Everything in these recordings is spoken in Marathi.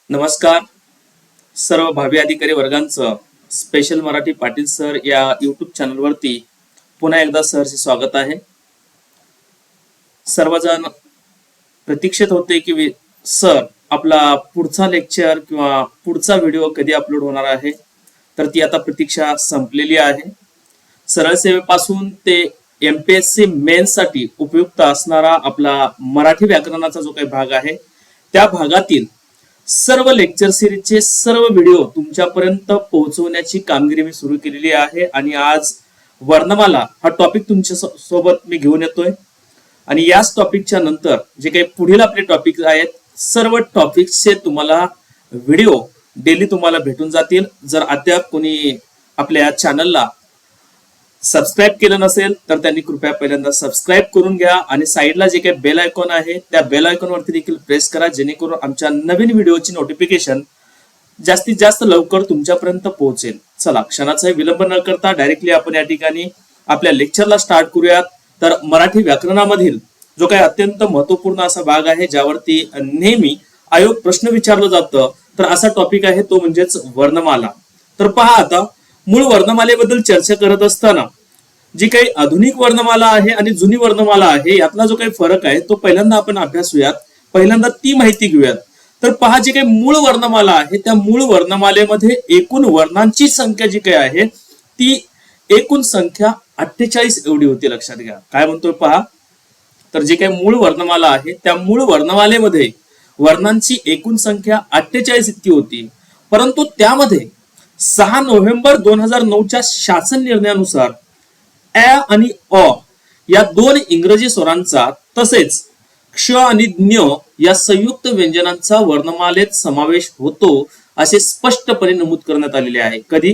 नमस्कार सर्व भावी अधिकारी वर्गांचं स्पेशल मराठी पाटील सर या यूट्यूब चॅनलवरती पुन्हा एकदा सरचे स्वागत आहे। सर्वजण प्रतीक्षित होते की सर आपला पुढचा लेक्चर किंवा पुढचा व्हिडिओ कधी अपलोड होणार आहे, तर ती आता प्रतीक्षा संपलेली आहे। सरळ सेवेपासून ते MPSC मेन्स साठी उपयुक्त असणारा आपला मराठी व्याकरणाचा जो काही भाग आहे त्या भागातील सर्व लेक्चर सिरीजचे सर्व व्हिडिओ तुमच्यापर्यंत पोहोचवण्याची कामगिरी मी सुरू केलेली आहे आणि आज वर्णमाला हा टॉपिक तुमच्या सोबत मी घेऊन येतोय। आणि याच टॉपिकच्या नंतर जे काही पुढील आपले टॉपिक आहेत सर्व टॉपिक्सचे तुम्हाला व्हिडिओ डेली तुम्हाला भेटून जातील। जर अद्याप कोणी आपल्या चॅनलला सबस्क्राइब केलं नसेल तर त्यांनी कृपया पहिल्यांदा सबस्क्राइब करून घ्या आणि साईडला जे काही बेल आयकॉन आहे त्या बेल आयकॉन वरती देखील प्रेस करा, जेणेकरून आमच्या नवीन व्हिडिओची नोटिफिकेशन जास्तीत जास्त लवकर तुमच्यापर्यंत पोहोचेल। चला क्षणाचा विलंब न करता डायरेक्टली आपण या ठिकाणी आपल्या लेक्चरला स्टार्ट करूयात। तर मराठी व्याकरणामधील जो काही अत्यंत महत्वपूर्ण असा भाग आहे ज्यावरती नेहमी आयोग प्रश्न विचारलं जातं, तर असा टॉपिक आहे तो म्हणजेच वर्णमाला। तर पहा, आता मूळ वर्णमालेबद्दल चर्चा करत असताना जी काही आधुनिक वर्णमाला आहे आणि जुनी वर्णमाला आहे यातला जो काही फरक आहे तो पहिल्यांदा आपण अभ्यासूयात, पहिल्यांदा ती माहिती घेऊयात। तर पहा, जी काही मूळ वर्णमाला आहे त्या मूळ वर्णमालेमध्ये एकूण वर्णांची संख्या जी काही आहे ती एकूण संख्या 48 एवढी होती। लक्षात घ्या काय म्हणतोय पहा, तर जी काही मूळ वर्णमाला आहे त्या मूळ वर्णमालेमध्ये वर्णांची एकूण संख्या 48 इतकी होती, परंतु त्यामध्ये 6 नोव्हेंबर 2009च्या शासन निर्णयानुसार अ आणि अ या दोन इंग्रजी स्वरांचा तसेच क्ष आणि ज्ञ या संयुक्त व्यंजनांचा वर्णमालेत समावेश होतो असे स्पष्टपणे नमूद करण्यात आलेले आहे। कधी?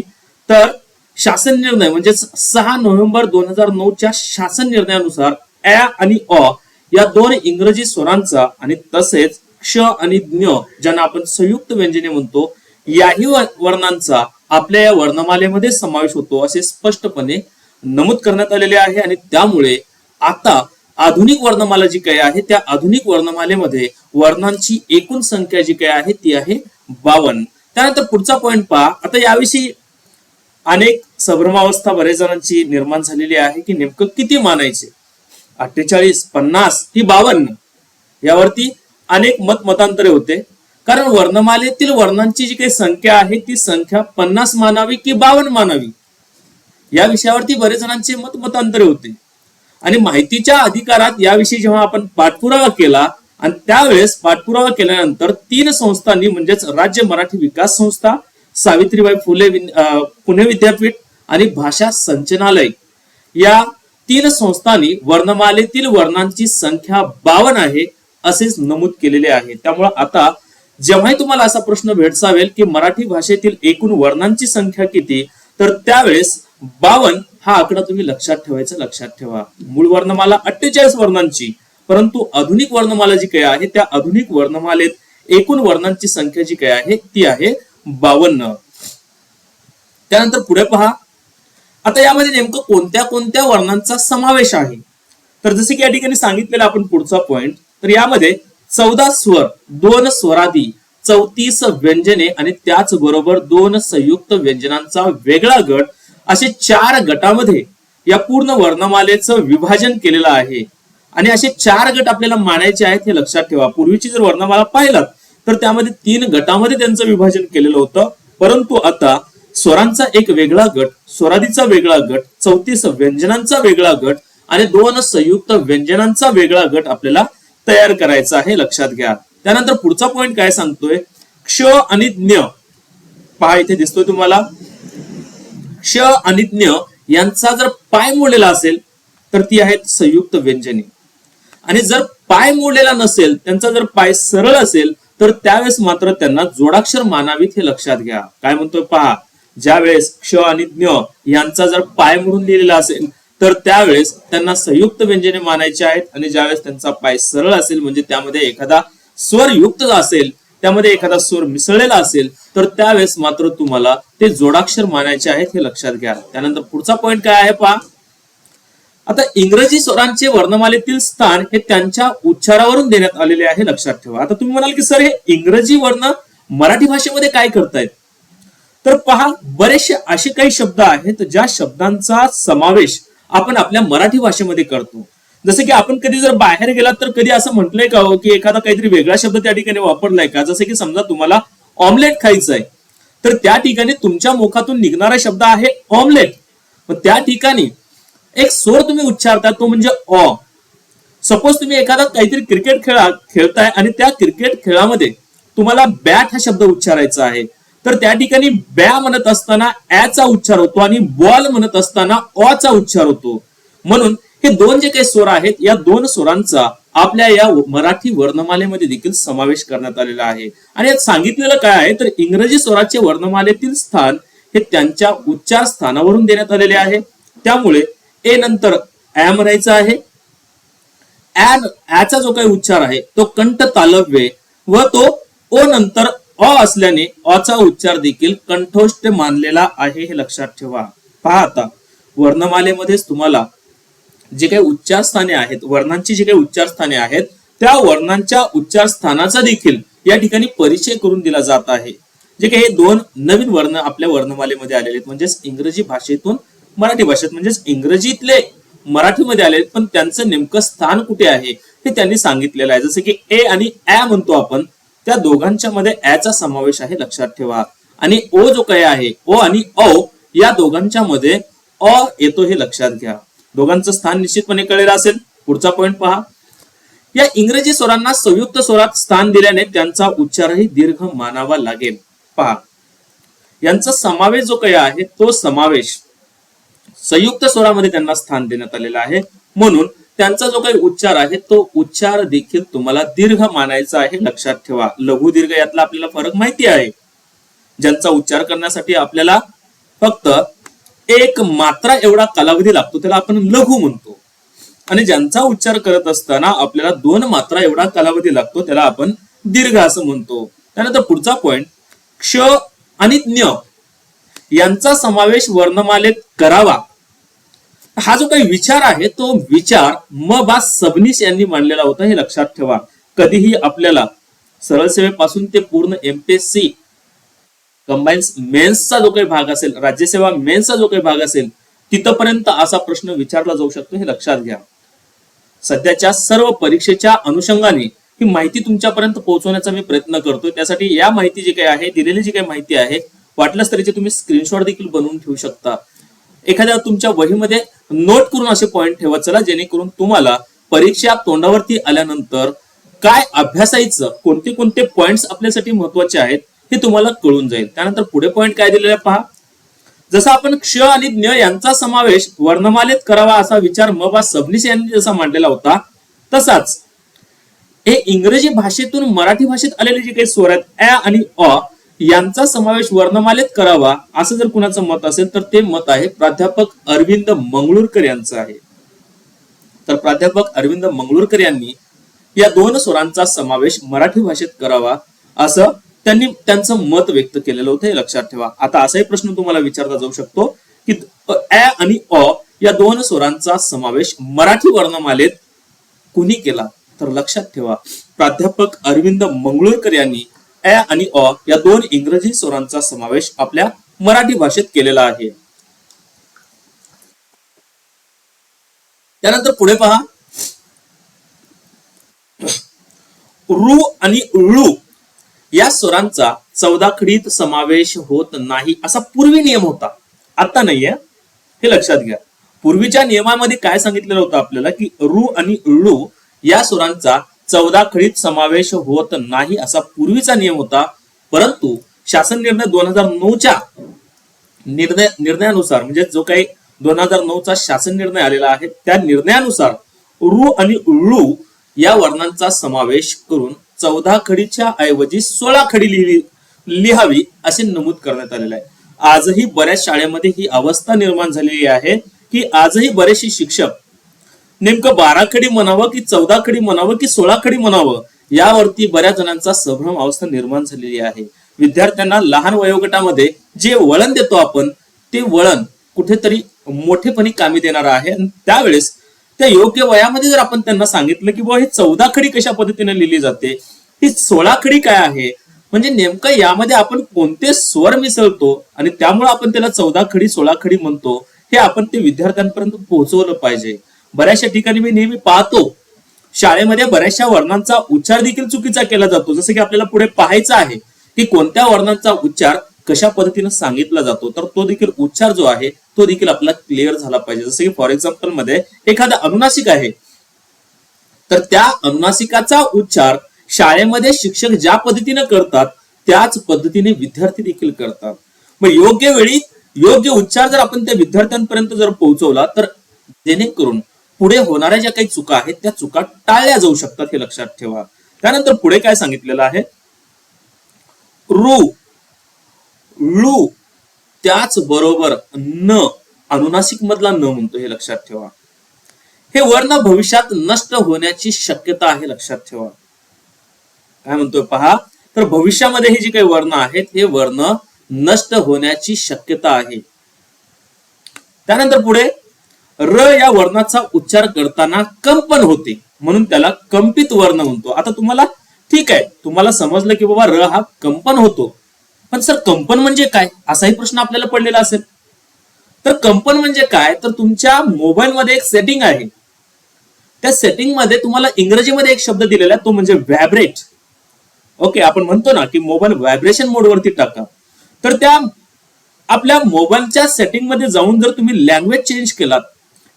तर शासन निर्णय म्हणजेच 6 नोव्हेंबर 2009च्या शासन निर्णयानुसार अ आणि अ या दोन इंग्रजी स्वरांचा आणि तसेच क्ष आणि ज्ञ ज्यांना आपण संयुक्त व्यंजने म्हणतो याही वर्णांचा आपल्या या वर्णमालेमध्ये समावेश होतो असे स्पष्टपणे नमूद करण्यात आलेले आहे। आणि त्यामुळे आता आधुनिक वर्णमाला जी काही आहे त्या आधुनिक वर्णमालेमध्ये वर्णांची एकूण संख्या जी काही आहे ती आहे 52। त्यानंतर पुढचा पॉइंट पहा, आता याविषयी अनेक संभ्रमावस्था बरेच जणांची निर्माण झालेली आहे की नेमकं किती मानायचे, 48, 50 की 52 यावरती अनेक मतांतरे होते। कारण वर्णमालेतील वर्णांची जी काही संख्या आहे ती संख्या 50 मानावी की 52 मानावी या विषयावरती बरेच जणांचे मतांतरे होते। आणि माहितीच्या अधिकारात याविषयी जेव्हा आपण पाठपुरावा केला आणि त्यावेळेस पाठपुरावा केल्यानंतर 3 संस्थांनी म्हणजेच राज्य मराठी विकास संस्था, सावित्रीबाई फुले पुणे विद्यापीठ आणि भाषा संचालनालय या 3 संस्थांनी वर्णमालेतील वर्णांची संख्या 52 आहे असेच नमूद केलेले आहे। त्यामुळे आता जेव्हाही तुम्हाला असा प्रश्न भेडसावेल की मराठी भाषेतील एकूण वर्णांची संख्या किती, तर त्यावेळेस 52 हा आकडा तुम्ही लक्षात ठेवायचा। लक्षात ठेवा, मूळ वर्णमाला 48 वर्णांची, परंतु आधुनिक वर्णमाला जी काही आहे त्या आधुनिक वर्णमालेत एकूण वर्णांची संख्या जी काही आहे ती आहे 52। त्यानंतर पुढे पहा, आता यामध्ये नेमकं कोणत्या कोणत्या वर्णांचा समावेश आहे, तर जसे की या ठिकाणी सांगितलेला आपण पुढचा पॉइंट, तर यामध्ये 14 स्वर, 2 स्वरादी, 34 व्यंजने आणि त्याचबरोबर 2 संयुक्त व्यंजनांचा वेगळा गट असे 4 गटामध्ये या पूर्ण वर्णमालेचं विभाजन केलेलं आहे। आणि असे 4 गट आपल्याला मानायचे आहेत हे लक्षात ठेवा। पूर्वीची जर वर्णमाला पाहिलात तर त्यामध्ये 3 गटामध्ये त्यांचं विभाजन केलेलं होतं, परंतु आता स्वरांचा एक वेगळा गट, स्वरादीचा वेगळा गट, 34 व्यंजनांचा वेगळा गट आणि 2 संयुक्त व्यंजनांचा वेगळा गट आपल्याला तयार करायचा आहे। लक्षात घ्या। त्यानंतर पुढचा पॉइंट काय सांगतोय, क्ष आणि ज्ञ पहा इथे दिसतोय तुम्हाला, क्ष आणि ज्ञ यांचा जर पाय मोडलेला असेल तर ती आहेत संयुक्त व्यंजने, आणि जर पाय मोडलेला नसेल, त्यांचा जर पाय सरळ असेल तर त्यावेळेस मात्र त्यांना जोडाक्षर मानावीत हे लक्षात घ्या। काय म्हणतोय पहा, ज्या वेळेस क्ष आणि ज्ञ यांचा जर पाय मोडून लिहिलेला असेल तर त्यावेळेस त्यांना संयुक्त व्यंजने मानायचे आहेत, आणि ज्यावेळेस त्यांचा पाय सरळ असेल म्हणजे त्यामध्ये एखादा स्वर युक्त असेल, त्यामध्ये एखादा स्वर मिसळलेला असेल तर त्यावेळेस मात्र तुम्हाला ते जोडाक्षर मानायचे आहेत हे लक्षात घ्या। त्यानंतर पुढचा पॉइंट काय आहे पहा, आता इंग्रजी स्वरांचे वर्णमालेतील स्थान हे त्यांच्या उच्चारावरून देण्यात आलेले आहे, लक्षात ठेवा। आता तुम्ही म्हणाल की सर हे इंग्रजी वर्ण मराठी भाषेमध्ये काय करतायत, तर पहा बरेचसे असे काही शब्द आहेत ज्या शब्दांचा समावेश आपण आपल्या मराठी भाषेमध्ये करतो. जसं की आपण कधी जर बाहेर गेलात तर कधी असं म्हटलंय का हो की एखादा काहीतरी वेगळा शब्द त्या ठिकाणी वापरलाय का? जसं की समजा तुम्हाला ऑमलेट खायचं आहे, तर त्या ठिकाणी तुमच्या मुखातून निघणारा शब्द आहे ऑमलेट. मग त्या ठिकाणी एक स्वर तुम्ही उच्चारता तो म्हणजे अ. सपोज तुम्ही एखादा काहीतरी क्रिकेट खेळताय आणि त्या क्रिकेट खेळामध्ये तुम्हाला बॅट हा शब्द उच्चारायचा आहे, तर त्या ठिकाणी बॅ म्हणत असताना चा उच्चार होतो आणि बॉल म्हणत असताना अ चा उच्चार होतो. म्हणून हे दोन जे काही स्वर आहेत या दोन स्वरांचा आपल्या या मराठी वर्णमालेमध्ये देखील समावेश करण्यात आलेला आहे. आणि यात सांगितलेलं काय आहे तर इंग्रजी स्वराचे वर्णमालेतील स्थान हे त्यांच्या उच्चार स्थानावरून देण्यात आलेले आहे. त्यामुळे ए नंतर ऍ म्हणायचं आहे. चा जो काही उच्चार आहे तो कंठ तालव्य व तो ओ नंतर अ असल्याने अ चा उच्चार देखील कंठोष्ठ मानलेला आहे, हे लक्षात ठेवा. पहा आता वर्णमालेमध्येच तुम्हाला जे काही उच्चार स्थाने आहेत, वर्णांची जी काही उच्चार स्थाने आहेत, त्या वर्णांच्या उच्चार स्थानाचा देखील या ठिकाणी परिचय करून दिला जात आहे. जे काही हे दोन नवीन वर्ण आपल्या वर्णमालेमध्ये आलेले आहेत, म्हणजेच इंग्रजी भाषेतून मराठी भाषेत, म्हणजेच इंग्रजीतले मराठीमध्ये आले, पण त्यांचं नेमकं स्थान कुठे आहे हे त्यांनी सांगितलेलं आहे. जसं की ए आणि ऍ म्हणतो आपण, त्या दोघांच्या मध्ये ऍ चा समावेश आहे, लक्षात ठेवा. आणि ओ जो काही आहे, ओ आणि औ या दोघांच्या मध्ये अ येतो, हे लक्षात घ्या. दोघांचं स्थान निश्चितपणे कळलेलं असेल. पुढचा पॉइंट पहा. या इंग्रजी स्वरांना संयुक्त स्वरात स्थान दिल्याने त्यांचा उच्चारही दीर्घ मानावा लागेल. पहा यांचा समावेश जो काही आहे तो समावेश संयुक्त स्वरामध्ये त्यांना स्थान देण्यात आलेलं आहे, म्हणून त्यांचा जो काही उच्चार आहे तो उच्चार देखील तुम्हाला दीर्घ मानायचा आहे, लक्षात ठेवा. लघु दीर्घ यातला आपल्याला फरक माहिती आहे. ज्यांचा उच्चार करण्यासाठी आपल्याला फक्त एक मात्रा एवढा कालावधी लागतो त्याला आपण लघु म्हणतो, आणि ज्यांचा उच्चार करत असताना आपल्याला 2 मात्रा एवढा कालावधी लागतो त्याला आपण दीर्घ असं म्हणतो. त्यानंतर पुढचा पॉइंट, क्ष आणि ज्ञ यांचा समावेश वर्णमालेत करावा. हा जो काही विचार आहे तो विचार म बा सबनीस यांनी मांडलेला होता, हे लक्षात ठेवा. कधीही आपल्याला सरळ सेवेपासून ते पूर्ण एमपीएससी कंबाईन्स मेन्सचा जो काही भाग असेल, राज्यसेवा मेन्सचा जो काही भाग असेल, तिथपर्यंत असा प्रश्न विचारला जाऊ शकतो, हे लक्षात घ्या. सध्याच्या सर्व परीक्षेच्या अनुषंगाने ही माहिती तुमच्यापर्यंत पोहोचवण्याचा मी प्रयत्न करतोय. त्यासाठी या माहिती जी काही आहे, दिलेली जी काही माहिती आहे, वाटल्यास तरीचे तुम्ही स्क्रीनशॉट देखील बनवून ठेवू शकता. एखाद्या तुमच्या वहीमध्ये नोट करून असे पॉइंट ठेवत चला, जेणेकरून तुम्हाला परीक्षा तोंडावरती आल्यानंतर काय अभ्यासायचं, कोणते कोणते पॉइंट्स आपल्यासाठी महत्वाचे आहेत हे तुम्हाला कळून जाईल. त्यानंतर पुढे पॉइंट काय दिलेला पहा. जसा आपण क्ष आणि ज्ञ यांचा समावेश वर्णमालेत करावा असा विचार म बा सबनीस यांनी जसा मांडलेला होता, तसाच हे इंग्रजी भाषेतून मराठी भाषेत आलेले जे काही स्वर आहेत ऍ आणि अ यांचा समावेश वर्णमालेत करावा असं जर कुणाचं मत असेल तर ते मत आहे प्राध्यापक अरविंद मंगळूरकर यांचं आहे. तर प्राध्यापक अरविंद मंगळूरकर यांनी या 2 स्वरांचा समावेश मराठी भाषेत करावा असं त्यांनी त्यांचं मत व्यक्त केलेलं होतं, हे लक्षात ठेवा. आता असाही प्रश्न तुम्हाला विचारला जाऊ शकतो की ऍ आणि अ या 2 स्वरांचा समावेश मराठी वर्णमालेत कुणी केला, तर लक्षात ठेवा प्राध्यापक अरविंद मंगळूरकर यांनी ऍ आणि अ या 2 इंग्रजी स्वरांचा समावेश आपल्या मराठी भाषेत केलेला आहे. त्यानंतर पुढे पहा. रू आणि ळू या स्वरांचा 14 खडीत समावेश होत नाही असा पूर्वी नियम होता, आता नाहीये, हे लक्षात घ्या. पूर्वीच्या नियमामध्ये काय सांगितलेलं होतं आपल्याला की रू आणि ळू या स्वरांचा 14 खडीत समावेश होत नाही असा पूर्वीचा नियम होता. परंतु शासन निर्णय 2009च्या निर्णयानुसार, म्हणजे जो काही 2009चा शासन निर्णय आलेला आहे त्या निर्णयानुसार रू आणि ळू या वर्णांचा समावेश करून 14 खडीच्या ऐवजी 16 खडी लिहावी असे नमूद करण्यात आलेले आहे. आजही बऱ्याच शाळेमध्ये ही अवस्था निर्माण झालेली आहे की आजही बरेचसे शिक्षक नेमकं 12 खडी म्हणावं की 14 खडी म्हणावं की 16 खडी म्हणावं यावरती बऱ्याच जणांचा संभ्रम अवस्था निर्माण झालेली आहे. विद्यार्थ्यांना लहान वयोगटामध्ये जे वळण देतो आपण ते वळण कुठेतरी मोठेपणी कामी देणार आहे. त्यावेळेस त्या योग्य वयामध्ये जर आपण त्यांना सांगितलं की बुवा ही 14 खडी कशा पद्धतीने लिहिली जाते, ही 16 खडी काय आहे, म्हणजे नेमकं यामध्ये आपण कोणते स्वर मिसळतो आणि त्यामुळे आपण त्याला 14 खडी 16 खडी म्हणतो, हे आपण ते विद्यार्थ्यांपर्यंत पोहोचवलं पाहिजे. बऱ्याचशा ठिकाणी मी नेहमी पाहतो शाळेमध्ये बऱ्याचशा वर्णांचा उच्चार देखील चुकीचा केला जातो. जसं की आपल्याला पुढे पाहायचं आहे की कोणत्या वर्णांचा उच्चार कशा पद्धतीने सांगितला जातो, तर तो देखील उच्चार जो आहे तो देखील आपला क्लिअर झाला पाहिजे. जसं की फॉर एक्झाम्पल मध्ये एखादा अनुनासिक आहे, तर त्या अनुनासिकाचा उच्चार शाळेमध्ये शिक्षक ज्या पद्धतीने करतात त्याच पद्धतीने विद्यार्थी देखील करतात. मग योग्य वेळी योग्य उच्चार जर आपण त्या विद्यार्थ्यांपर्यंत जर पोहोचवला, तर जेणेकरून पुढे होणाऱ्या ज्या काही चुका आहेत त्या चुका टाळल्या जाऊ शकतात, हे लक्षात ठेवा. त्यानंतर पुढे काय सांगितलेलं आहे, रू लू त्याच बरोबर न अनुनासिक मधला न म्हणतो, हे लक्षात ठेवा. हे वर्ण भविष्यात नष्ट होण्याची शक्यता आहे, लक्षात ठेवा. काय म्हणतोय पहा, तर भविष्यामध्ये हे जे काही वर्ण आहेत हे वर्ण नष्ट होण्याची शक्यता आहे. त्यानंतर पुढे र या वर्णाचा उच्चार करताना कंपन होते म्हणून त्याला कंपित वर्ण म्हणतो. आता तुम्हाला ठीक आहे, तुम्हाला समजलं की बाबा र हा कंपन होतो, पण सर कंपन म्हणजे काय, असाही प्रश्न आपल्याला पडलेला असेल. तर कंपन म्हणजे काय, तर तुमच्या मोबाईलमध्ये एक सेटिंग आहे, त्या सेटिंग मध्ये तुम्हाला इंग्रजीमध्ये एक शब्द दिलेला आहे, तो म्हणजे व्हायब्रेट. ओके, आपण म्हणतो ना की मोबाईल व्हायब्रेशन मोडवरती टाका. तर त्या आपल्या मोबाईलच्या सेटिंग मध्ये जाऊन जर तुम्ही लँग्वेज चेंज केलात,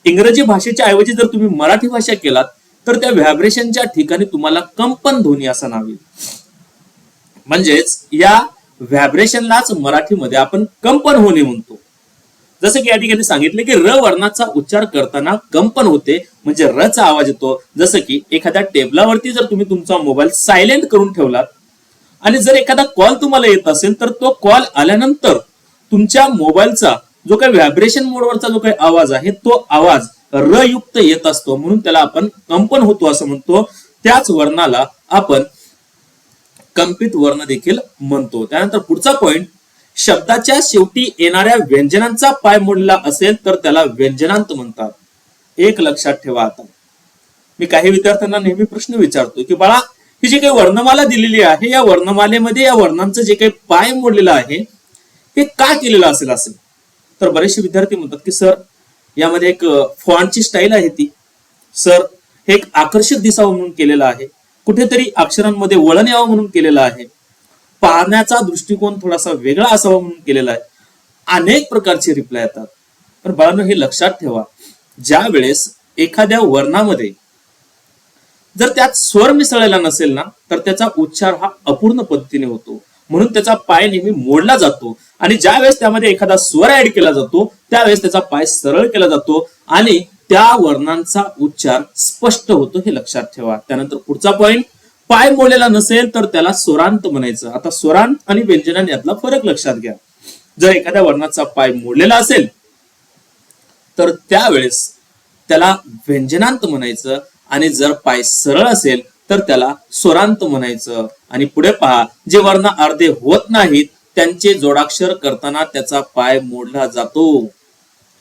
इंग्रजी भाषेच्या ऐवजी जर तुम्ही मराठी भाषा केलात, तर त्या व्हायब्रेशनच्या ठिकाणी तुम्हाला कंपन ध्वनी असं नाव येईल. म्हणजेच या व्हायब्रेशनलाच मराठीमध्ये आपण कंपन होणे म्हणतो. जसं की या ठिकाणी सांगितले की र वर्णाचा उच्चार करताना कंपन होते, म्हणजे र चा आवाज येतो. जसं की एखाद्या टेबलावरती जर तुम्ही तुमचा मोबाईल सायलेंट करून ठेवलात आणि जर एखादा कॉल तुम्हाला येत असेल, तर तो कॉल आल्यानंतर तुमच्या मोबाईलचा जो काही व्हायब्रेशन मोडवरचा जो काही आवाज आहे तो आवाज र युक्त येत असतो, म्हणून त्याला आपण कंपन होतो असं म्हणतो. त्याच वर्णाला आपण कंपित वर्ण देखील म्हणतो. त्यानंतर पुढचा पॉइंट, शब्दाच्या शेवटी येणाऱ्या व्यंजनांचा पाय मोडला असेल तर त्याला व्यंजनांत म्हणतात. एक लक्षात ठेवा. आता मी काही विद्यार्थ्यांना नेहमी प्रश्न विचारतो की बाळा, ही जी काही वर्णमाला दिलेली आहे, या वर्णमालेमध्ये या वर्णांचं जे काही पाय मोडलेलं आहे हे का केलेलं असेल. तर बरेचसे विद्यार्थी म्हणतात की सर यामध्ये एक फॉन्टची स्टाईल आहे, ती सर हे एक आकर्षक दिसावं म्हणून केलेलं आहे, कुठेतरी अक्षरांमध्ये वळण यावं म्हणून केलेलं आहे, पाहण्याचा दृष्टिकोन थोडासा वेगळा असावा म्हणून केलेला आहे. अनेक प्रकारचे रिप्लाय येतात. पण बाळांनो, हे लक्षात ठेवा, ज्या वेळेस एखाद्या वर्णामध्ये जर त्यात स्वर मिसळलेला नसेल ना, तर त्याचा उच्चार हा अपूर्ण पद्धतीने होतो, म्हणून त्याचा पाय नेहमी मोडला जातो. आणि ज्या वेळेस त्यामध्ये एखादा स्वर ऍड केला जातो त्यावेळेस त्याचा पाय सरळ केला जातो आणि त्या वर्णांचा उच्चार स्पष्ट होतो, हे लक्षात ठेवा. त्यानंतर पुढचा पॉइंट, पाय मोडलेला नसेल तर त्याला स्वरांत म्हणायचं. आता स्वरांत आणि व्यंजनांत यातला फरक लक्षात घ्या. जर एखाद्या वर्णाचा पाय मोडलेला असेल तर त्यावेळेस त्याला व्यंजनांत म्हणायचं, आणि जर पाय सरळ असेल तर त्याला स्वरांत म्हणायचं. आणि पुढे पहा, जे वर्ण अर्धे होत नाहीत त्यांचे जोडाक्षर करताना त्याचा पाय मोडला जातो.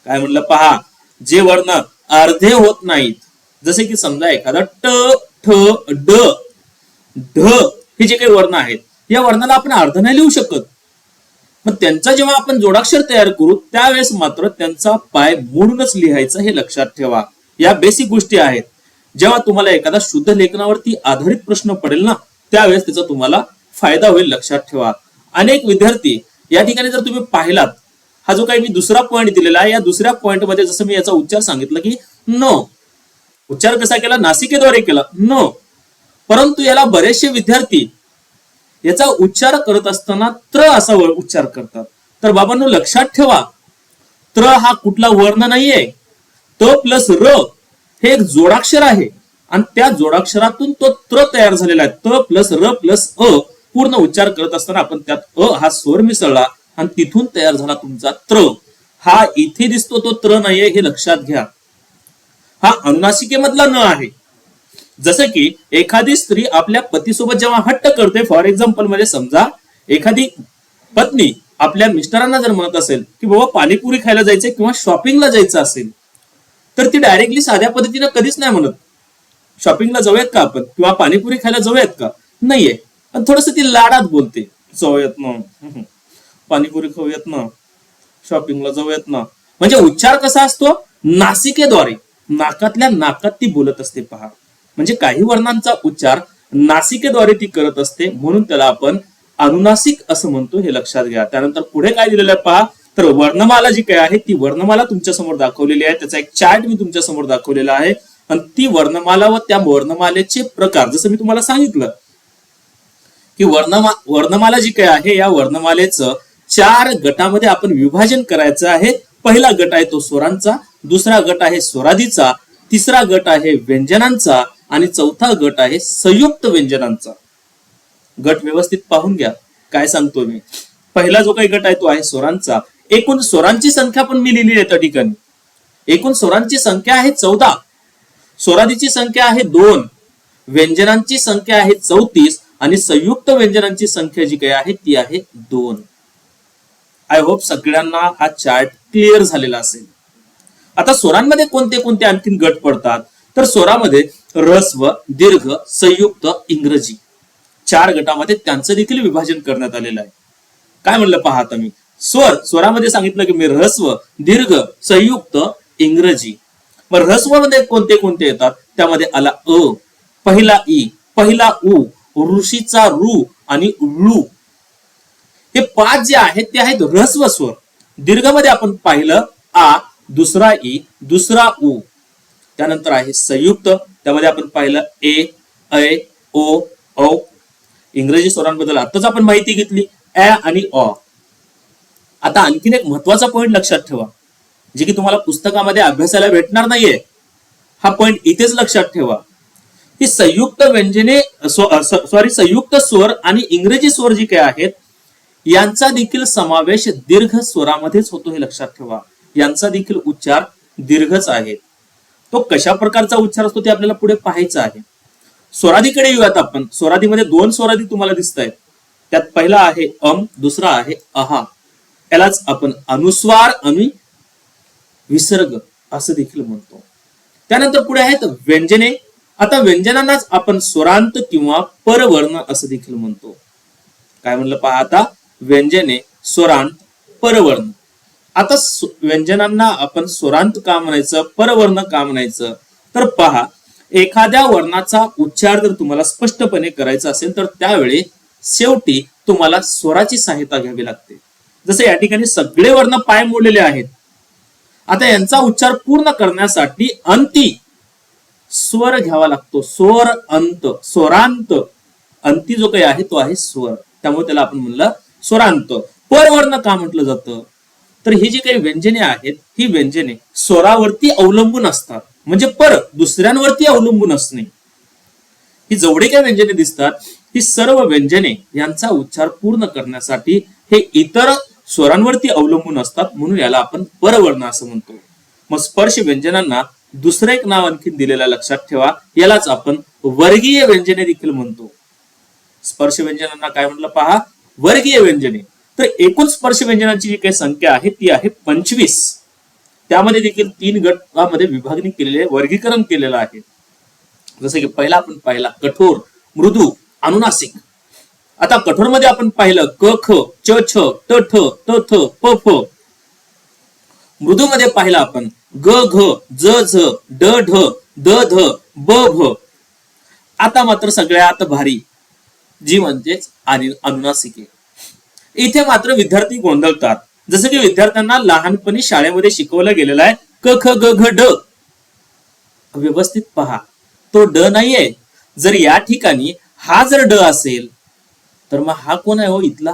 काय म्हणलं पहा, जे वर्ण अर्धे होत नाहीत, जसे की समजा एखादा ट ठ ड ढ हे जे काही वर्ण आहेत, या वर्णाला आपण अर्ध नाही लिहू शकत. मग त्यांचा जेव्हा आपण जोडाक्षर तयार करू त्यावेळेस मात्र त्यांचा पाय मोडूनच लिहायचा, हे लक्षात ठेवा. या बेसिक गोष्टी आहेत. जेव्हा तुम्हाला एखादा शुद्ध लेखनावरती आधारित प्रश्न पडेल ना, त्यावेळेस त्याचा तुम्हाला फायदा होईल, लक्षात ठेवा. अनेक विद्यार्थी या ठिकाणी जर तुम्ही पाहिलात, हा जो काही मी दुसरा पॉइंट दिलेला आहे, या दुसऱ्या पॉइंट मध्ये जसं मी याचा उच्चार सांगितलं की नो, उच्चार कसा केला, नासिकेद्वारे केला नो, परंतु याला बरेचसे विद्यार्थी याचा उच्चार करत असताना त्र असा उच्चार करतात. तर बाबांनो लक्षात ठेवा, त्र हा कुठला वर्ण नाहीये, त प्लस र हे एक जोडाक्षर आहे आणि त्या जोडाक्षरातून तो त्र तयार झालेला आहे. त प्लस र प्लस अ पूर्ण उच्चार करत असताना आपण त्यात अ हा स्वर मिसळला आणि तिथून तयार झाला तुमचा त्र. हा इथे दिसतो तो त्र नाहीये, हे लक्षात घ्या. हा अनुनासिकेमधला न आहे. जसं की एखादी स्त्री आपल्या पतीसोबत जेव्हा हट्ट करते, फॉर एक्झाम्पल मध्ये समजा एखादी पत्नी आपल्या मिस्टरांना जर म्हणत असेल की बाबा पाणीपुरी खायला जायचंय किंवा शॉपिंगला जायचं असेल, तर ती डायरेक्टली साध्या पद्धतीनं कधीच नाही म्हणत शॉपिंगला जाऊयात का आपण किंवा पाणीपुरी खायला जाऊयात का, नाहीये. आणि थोडस ती लाडात बोलते. जाऊयात ना, पाणीपुरी खाऊयात ना, शॉपिंगला जाऊयात ना. म्हणजे उच्चार कसा असतो, नासिकेद्वारे, नाकातल्या नाकात ती बोलत असते पहा. म्हणजे काही वर्णांचा उच्चार नासिकेद्वारे ती करत असते, म्हणून त्याला आपण अनुनासिक असं म्हणतो, हे लक्षात घ्या. त्यानंतर पुढे काय दिलेलं आहे पहा, तर वर्णमाला जी काय आहे ती वर्णमाला तुमच्या समोर दाखवलेली आहे. त्याचा एक चार्ट मी तुमच्या समोर दाखवलेला आहे. आणि ती वर्णमाला व त्या वर्णमालेचे प्रकार, जसं मी तुम्हाला सांगितलं की वर्णमाला जी काय आहे या वर्णमालेचं 4 गटामध्ये आपण विभाजन करायचं आहे. पहिला गट आहे तो स्वरांचा, दुसरा गट आहे स्वरादीचा, तिसरा गट आहे व्यंजनांचा आणि चौथा गट आहे संयुक्त व्यंजनांचा. गट व्यवस्थित पाहून घ्या काय सांगतोय मी. पहिला जो काही गट आहे तो आहे स्वरांचा. एकूण स्वरांची संख्या पण मी लिहिली आहे त्या ठिकाणी. एकूण स्वरांची संख्या आहे 14, स्वरादीची संख्या आहे 2, व्यंजनांची संख्या आहे 34 आणि संयुक्त व्यंजनांची संख्या जी काही आहे ती आहे 2. आय होप सगळ्यांना हा चार्ट क्लिअर झालेला असेल. आता स्वरांमध्ये कोणते कोणते आणखीन गट पडतात, तर स्वरामध्ये ऱ्हस्व, दीर्घ, संयुक्त, इंग्रजी 4 गटामध्ये त्यांचं देखील विभाजन करण्यात आलेलं आहे. काय म्हणलं पहा आता मी, स्वरामध्ये सांगितलं की मी ऱ्हस्व, दीर्घ, संयुक्त, इंग्रजी. मग ऱ्हस्व मध्ये कोणते कोणते येतात, त्यामध्ये आला अ, पहिला ई, पहिला उ, ऋषीचा रू आणि लू. हे 5 जे आहेत ते आहेत ऱ्हस्व स्वर. दीर्घ मध्ये आपण पाहिलं आ, दुसरा ई, दुसरा उ. त्यानंतर आहे संयुक्त, त्यामध्ये आपण पाहिलं ए, ऐ, ओ, औ. इंग्रजी स्वरांबद्दल आताच आपण माहिती घेतली, ä आणि अ. आता आणखीन एक महत्वाचा पॉइंट लक्षात ठेवा, जे की तुम्हाला पुस्तकामध्ये अभ्यासाला भेटणार नाहीये. हा पॉइंट इथेच लक्षात ठेवा की संयुक्त व्यंजने संयुक्त स्वर आणि इंग्रजी स्वर जी काय आहेत यांचा देखील समावेश दीर्घ स्वरामध्येच होतो, हे लक्षात ठेवा. यांचा देखील उच्चार दीर्घच आहे. तो कशा प्रकारचा उच्चार असतो ते आपल्याला पुढे पाहायचं आहे. स्वरादीकडे येऊयात आपण. स्वरादीमध्ये 2 स्वरादी तुम्हाला दिसत आहेत. त्यात पहिला आहे अम, दुसरा आहे अहा. यालाच आपण अनुस्वार आणि विसर्ग असं देखील म्हणतो. त्यानंतर पुढे आहेत व्यंजने. आता व्यंजनांनाच आपण स्वरांत किंवा परवर्ण असं देखील म्हणतो. काय म्हणलं पहा आता, व्यंजने, स्वरांत, परवर्ण. आता व्यंजनांना आपण स्वरांत का म्हणायचं, परवर्ण का म्हणायचं, तर पहा, एखाद्या वर्णाचा उच्चार जर तुम्हाला स्पष्टपणे करायचा असेल तर त्यावेळी शेवटी तुम्हाला स्वराची सहायता घ्यावी लागते. जसे या ठिकाणी सगळे वर्ण पाय मोडलेले आहेत. आता यांचा उच्चार पूर्ण करण्यासाठी अंती स्वर घ्यावा लागतो. स्वर अंत, स्वरांत. अंती जो काही आहे तो आहे स्वर, त्यामुळे त्याला आपण म्हणलं स्वरांत. परवर्ण का म्हटलं जातं, तर ही जी काही व्यंजने आहेत ही व्यंजने स्वरावरती अवलंबून असतात. म्हणजे दुसऱ्यांवरती अवलंबून असणे. ही जेवढे काही व्यंजने दिसतात ही सर्व व्यंजने यांचा उच्चार पूर्ण करण्यासाठी हे इतर स्वरांवरती अवलंबून असतात, म्हणून याला आपण परवर्ण असं म्हणतो. मग स्पर्श व्यंजनांना दुसरं एक नाव आणखी दिलेलं लक्षात ठेवा, यालाच आपण वर्गीय व्यंजने देखील म्हणतो. स्पर्श व्यंजनांना काय म्हटलं पहा, वर्गीय व्यंजने. तर एकूण स्पर्श व्यंजनांची जी काही संख्या आहे ती आहे 25. त्यामध्ये देखील 3 गटामध्ये विभागणी केलेली आहे, वर्गीकरण केलेलं आहे. जसं की पहिला आपण पाहिला कठोर, मृदू, अनुनासिक. आता कठोर मध्ये आपण पाहिलं क ख, च छ, ट ठ, त थ, प फ. मृदू मध्ये पाहिलं आपण ग घ, ज झ, ड ढ, द ध, ब भ. आता मात्र सगळ्यात भारी जी म्हणजेच अनुनासिके. इथे मात्र विद्यार्थी गोंधळतात. जसं की विद्यार्थ्यांना लहानपणी शाळेमध्ये शिकवलं गेलेलं आहे क ख ग घ ड. व्यवस्थित पहा, तो ड नाहीये. जर या ठिकाणी हा जर ड असेल तर मग हा कोण आहे हो इथला?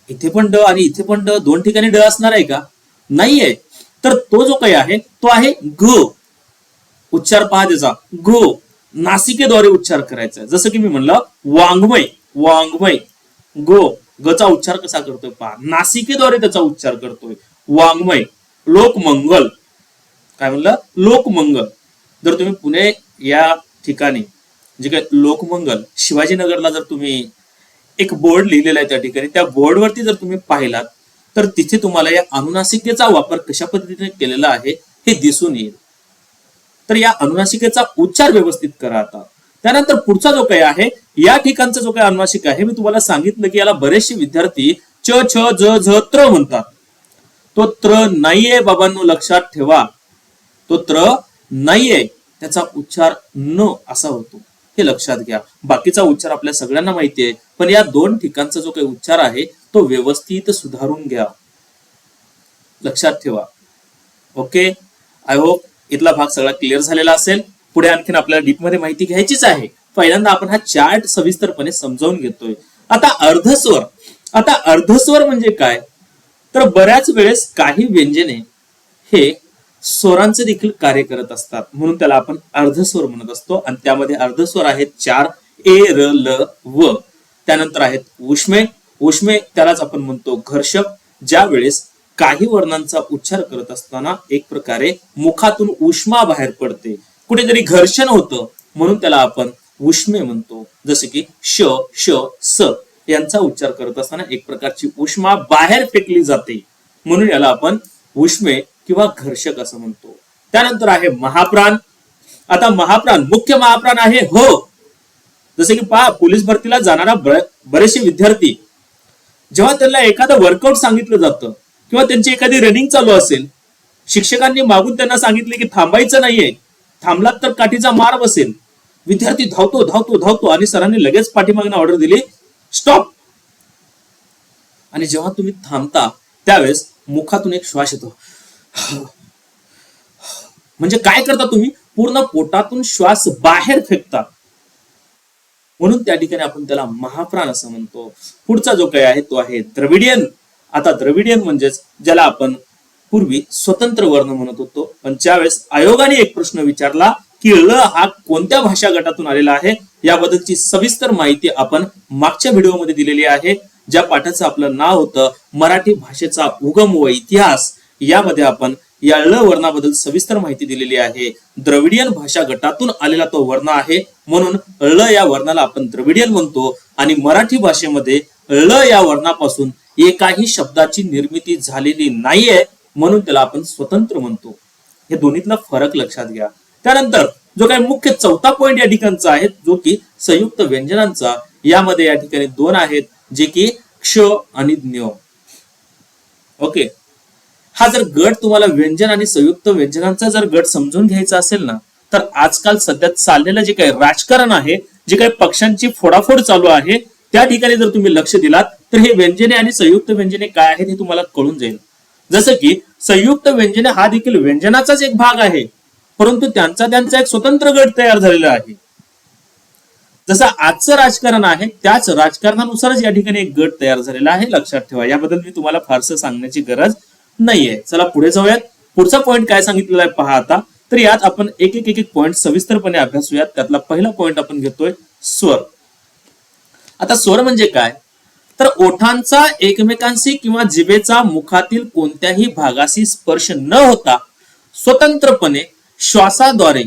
इथे पण ड आणि इथे पण ड, 2 ठिकाणी ड असणार आहे का? नाहीये. तर तो जो काही आहे तो आहे घ. उच्चार पहा त्याचा घ, नासिकेद्वारे उच्चार करायचा. जसं की मी म्हणलं वाङ्मय, वाङ्मय. गचा उच्चार कसा करतोय पहा, नासिकेद्वारे त्याचा उच्चार करतोय, वाङ्मय. लोकमंगल, काय म्हणलं, लोकमंगल. जर तुम्ही पुणे या ठिकाणी जे काय लोकमंगल, शिवाजीनगरला जर तुम्ही एक बोर्ड लिहिलेला आहे त्या ठिकाणी, त्या बोर्डवरती जर तुम्ही पाहिलात तर तिथे तुम्हाला या अनुनासिकेचा वापर कशा पद्धतीने केलेला आहे हे दिसून येईल. तर या अनुनासिकेचा उच्चार व्यवस्थित करा. आता त्यानंतर पुढचा जो काही आहे या ठिकाणचा जो काही अनुनासिक आहे, मी तुम्हाला सांगितलं की याला बरेचसे विद्यार्थी च छ ज झ त्र म्हणतात. तो त्र नाहीये बाबांनो, लक्षात ठेवा. तो त्र नाहीये, त्याचा उच्चार न असा होतो, हे लक्षात घ्या. बाकीचा उच्चार आपल्या सगळ्यांना माहिती आहे, पण या दोन ठिकाणचा जो काही उच्चार आहे तो व्यवस्थित सुधारून घ्या, लक्षात ठेवा. ओके, आय होप इथला भाग सगळा क्लिअर झालेला असेल. पुढे आणखीन आपल्याला डीप मध्ये माहिती घ्यायचीच आहे. पहिल्यांदा आपण हा चार्ट सविस्तरपणे समजावून घेतोय. आता अर्धस्वर. आता अर्धस्वर म्हणजे काय, तर बऱ्याच वेळेस काही व्यंजने हे स्वरांचे देखील कार्य करत असतात, म्हणून त्याला आपण अर्धस्वर म्हणत असतो. आणि त्यामध्ये अर्धस्वर आहेत 4, ए र ल व. त्यानंतर आहेत उष्मे. उष्मे त्यालाच आपण म्हणतो घर्षक. ज्या वेळेस काही वर्णांचा उच्चार करत असताना एक प्रकारे मुखातून उष्मा बाहेर पडते, कुठेतरी घर्षण होतं, म्हणून त्याला आपण उष्मे म्हणतो. जसे की श श स यांचा उच्चार करत असताना एक प्रकारची उष्मा बाहेर फेकली जाते, म्हणून याला आपण उष्मे किंवा घर्षक असं म्हणतो. त्यानंतर आहे महाप्राण. आता महाप्राण, मुख्य महाप्राण आहे हो. जसे की पहा, पोलीस भरतीला जाणारा बरेचसे विद्यार्थी जेव्हा त्यांना एखादं वर्कआउट सांगितलं जातं किंवा त्यांची एखादी रनिंग चालू असेल, शिक्षकांनी मागून त्यांना सांगितले की थांबायचं नाहीये, थांबलात तर काठीचा मार बसेल. विद्यार्थी धावतो धावतो धावतो आणि सरांनी लगेच पाठीमागून ऑर्डर दिली, स्टॉप. आणि जेव्हा तुम्ही थांबता त्यावेळेस मुखातून एक श्वास येतो. म्हणजे काय करता तुम्ही, पूर्ण पोटातून श्वास बाहेर फेकता, म्हणून त्या ठिकाणी आपण त्याला महाप्राण असं म्हणतो. पुढचा जो काही आहे तो आहे द्रविडियन. आता द्रविडियन म्हणजेच ज्याला आपण पूर्वी स्वतंत्र वर्ण म्हणत होतो, पण ज्यावेळेस आयोगाने एक प्रश्न विचारला की ळ हा कोणत्या भाषा गटातून आलेला आहे, याबद्दलची सविस्तर माहिती आपण मागच्या व्हिडिओमध्ये दिलेली आहे. ज्या पाठाचं आपलं नाव होतं मराठी भाषेचा उगम व इतिहास, यामध्ये आपण या ळ वर्णाबद्दल सविस्तर माहिती दिलेली आहे. द्रविडियन भाषा गटातून आलेला तो वर्ण आहे, म्हणून ळ या वर्णाला आपण द्रविडियन म्हणतो. आणि मराठी भाषेमध्ये ळ या वर्णापासून एकाही शब्दाची निर्मिती झालेली नाहीये, म्हणून त्याला आपण स्वतंत्र म्हणतो. हे दोन्हीतला फरक लक्षात घ्या. त्यानंतर जो काही मुख्य चौथा पॉइंट या ठिकाणचा आहे, जो की संयुक्त व्यंजनांचा, यामध्ये या ठिकाणी 2 आहेत, जे की क्ष आणि ज्ञ. ओके, हा जर गट तुम्हाला व्यंजन आणि संयुक्त व्यंजनांचा जर गट समजून घ्यायचा असेल ना, तर आजकाल सध्या चाललेलं जे काही राजकारण आहे, जे काही पक्षांची फोडाफोड चालू आहे, त्या ठिकाणी जर तुम्ही लक्ष दिलात तर हे व्यंजने आणि संयुक्त व्यंजने काय आहेत हे तुम्हाला कळून जाईल. जसं की संयुक्त व्यंजने हा देखील व्यंजनाचाच एक भाग आहे, परंतु त्यांचा एक स्वतंत्र गट तयार झालेला आहे. जसं आजचं राजकारण आहे त्याच राजकारणानुसारच या ठिकाणी एक गट तयार झालेला आहे, लक्षात ठेवा. याबद्दल मी तुम्हाला फारसं सांगण्याची गरज नाहीये. चला पुढे जाऊयात. पुढचा पॉइंट काय सांगितलेला आहे पहा आता. तर यात आपण एक एक पॉइंट सविस्तरपणे अभ्यासूयात. त्यातला पहिला पॉइंट आपण घेतोय स्वर. आता स्वर म्हणजे काय, तर ओठांचा एकमेकांशी किंवा जिभेचा मुखातील कोणत्याही भागाशी स्पर्श न होता स्वतंत्रपणे श्वासाद्वारे